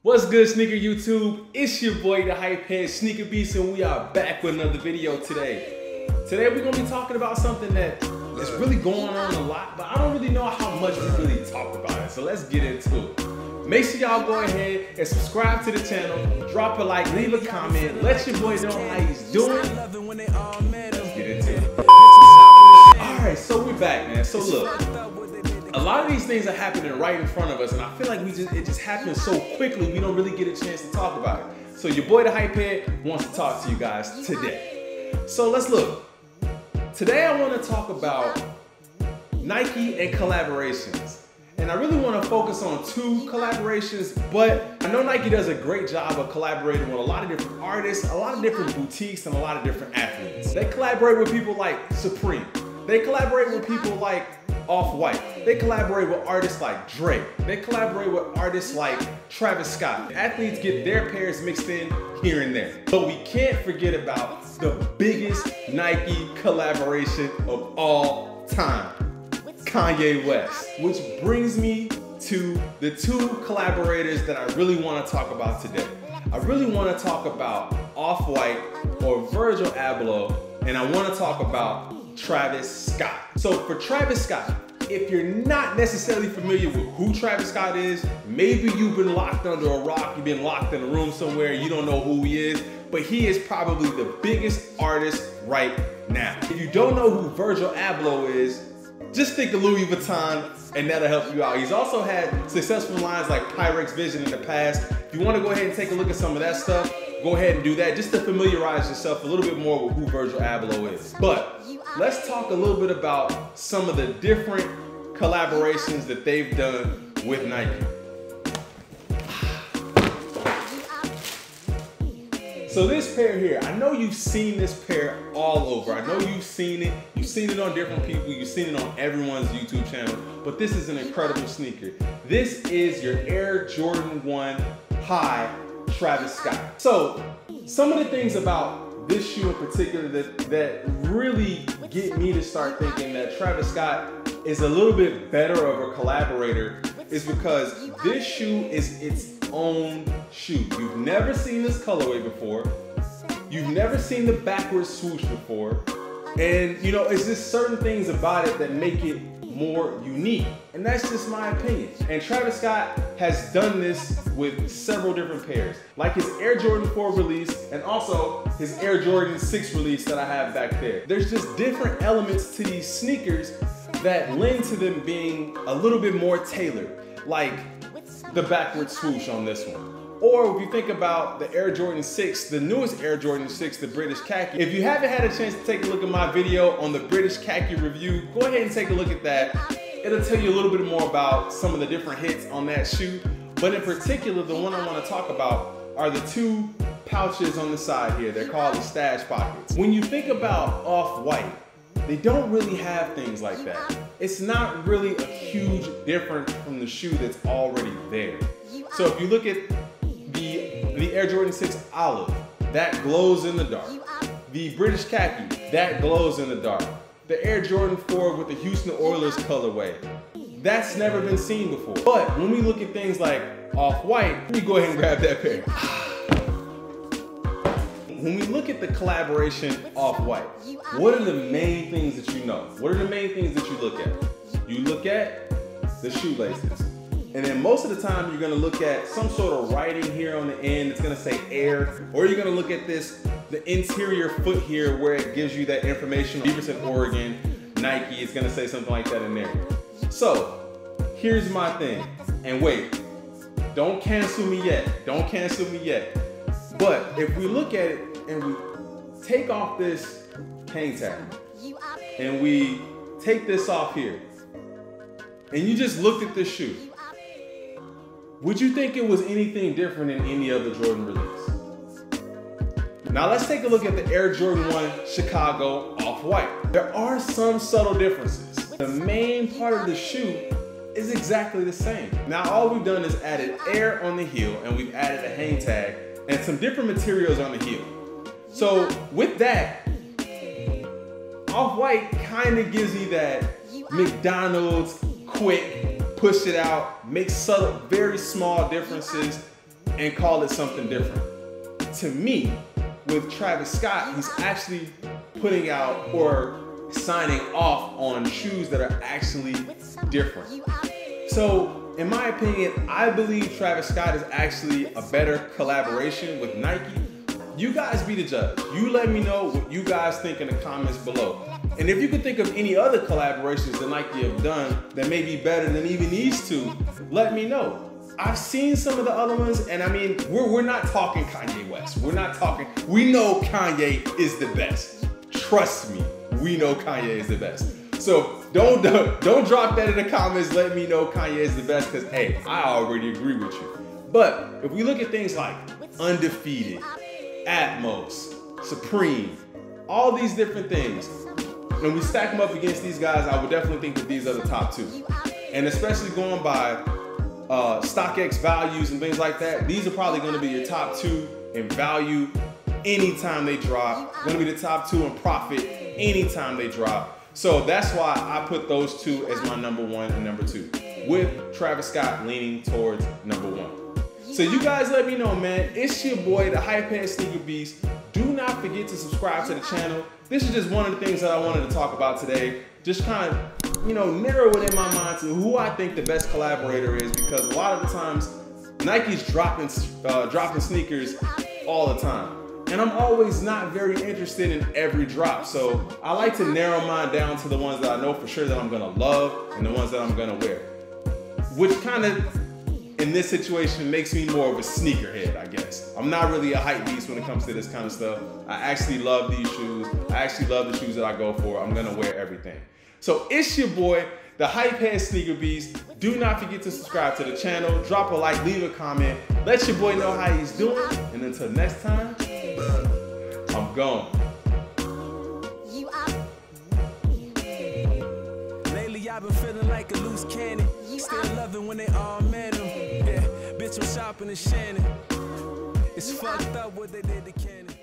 What's good, sneaker YouTube? It's your boy, the Hype Head, Sneaker Beast, and we are back with another video today. Today we're gonna be talking about something that is really going on a lot, but I don't really know how much we really talk about it. So let's get into it. Make sure y'all go ahead and subscribe to the channel, drop a like, leave a comment, let your boy know how he's doing. Let's get into it. Alright, so we're back, man. So look, a lot of these things are happening right in front of us, and I feel like it just happens so quickly we don't really get a chance to talk about it. So your boy, the Hype Head, wants to talk to you guys today. So let's look. Today I want to talk about Nike and collaborations. And I really want to focus on two collaborations, but I know Nike does a great job of collaborating with a lot of different artists, a lot of different boutiques, and a lot of different athletes. They collaborate with people like Supreme. They collaborate with people like Off-White. They collaborate with artists like Drake. They collaborate with artists like Travis Scott. Athletes get their pairs mixed in here and there. But we can't forget about the biggest Nike collaboration of all time. Kanye West, which brings me to the two collaborators that I really want to talk about today. I really want to talk about Off-White or Virgil Abloh, and I want to talk about Travis Scott. So for Travis Scott, if you're not necessarily familiar with who Travis Scott is, maybe you've been locked under a rock, you've been locked in a room somewhere, you don't know who he is, but he is probably the biggest artist right now. If you don't know who Virgil Abloh is, just think of Louis Vuitton and that'll help you out. He's also had successful lines like Pyrex Vision in the past. If you want to go ahead and take a look at some of that stuff, go ahead and do that just to familiarize yourself a little bit more with who Virgil Abloh is. But let's talk a little bit about some of the different collaborations that they've done with Nike. So this pair here, I know you've seen this pair all over. I know you've seen it. You've seen it on different people. You've seen it on everyone's YouTube channel. But this is an incredible sneaker. This is your Air Jordan 1 High Travis Scott. So some of the things about this shoe in particular that really get me to start thinking that Travis Scott is a little bit better of a collaborator is because this shoe is its own shoe. You've never seen this colorway before. You've never seen the backwards swoosh before. And you know, it's just certain things about it that make it more unique. And that's just my opinion. And Travis Scott has done this with several different pairs, like his Air Jordan 4 release and also his Air Jordan 6 release that I have back there. There's just different elements to these sneakers that lend to them being a little bit more tailored, like the backward swoosh on this one. Or if you think about the Air Jordan 6, the newest Air Jordan 6, the British Khaki. If you haven't had a chance to take a look at my video on the British Khaki review, go ahead and take a look at that. It'll tell you a little bit more about some of the different hits on that shoe. But in particular, the one I want to talk about are the two pouches on the side here. They're called the stash pockets. When you think about Off-White, they don't really have things like that. It's not really a huge difference from the shoe that's already there. So if you look at the Air Jordan 6 Olive, that glows in the dark. The British Khaki, that glows in the dark. The Air Jordan 4 with the Houston Oilers colorway, that's never been seen before. But when we look at things like Off-White, let me go ahead and grab that pair. When we look at the collaboration Off-White, what are the main things that you know? What are the main things that you look at? You look at the shoelaces. And then most of the time you're gonna look at some sort of writing here on the end. It's gonna say Air, or you're gonna look at the interior foot here where it gives you that information. Beaverton, Oregon, Nike, it's gonna say something like that in there. So here's my thing, and wait, don't cancel me yet. Don't cancel me yet. But if we look at it and we take off this hang tag and we take this off here and you just looked at this shoe, would you think it was anything different than any other Jordan release? Now let's take a look at the Air Jordan 1 Chicago Off-White. There are some subtle differences. The main part of the shoe is exactly the same. Now all we've done is added air on the heel and we've added a hang tag and some different materials on the heel. So with that, Off-White kind of gives you that McDonald's quick, push it out, make subtle, very small differences and call it something different. To me, with Travis Scott, he's actually putting out or signing off on shoes that are actually different. So in my opinion, I believe Travis Scott is actually a better collaboration with Nike. You guys be the judge. You let me know what you guys think in the comments below. And if you can think of any other collaborations that Nike have done that may be better than even these two, let me know. I've seen some of the other ones, and I mean, we're not talking Kanye West. We're not talking, we know Kanye is the best. Trust me, we know Kanye is the best. So don't drop that in the comments. Let me know Kanye is the best, because hey, I already agree with you. But if we look at things like Undefeated, Atmos, Supreme, all these different things, when we stack them up against these guys, I would definitely think that these are the top two. And especially going by StockX values and things like that, these are probably going to be your top two in value anytime they drop. Going to be the top two in profit anytime they drop. So that's why I put those two as my number one and number two, with Travis Scott leaning towards number one. So you guys let me know, man. It's your boy, the Hypehead Sneaker Beast. Do not forget to subscribe to the channel. This is just one of the things that I wanted to talk about today. Just kind of, you know, narrow it in my mind to who I think the best collaborator is, because a lot of the times Nike's dropping sneakers all the time. And I'm always not very interested in every drop. So I like to narrow mine down to the ones that I know for sure that I'm gonna love and the ones that I'm gonna wear. Which kind of, in this situation, makes me more of a sneakerhead, I guess. I'm not really a hype beast when it comes to this kind of stuff. I actually love these shoes. I actually love the shoes that I go for. I'm gonna wear everything. So it's your boy, the Hypehead Sneaker Beast. Do not forget to subscribe to the channel. Drop a like, leave a comment. Let your boy know how he's doing. And until next time, I'm gone. Lately I've been feeling like a loose cannon. Still loving when they all met him. Yeah, bitch, I'm shopping in Shannon. It's fucked up what they did to Cannon.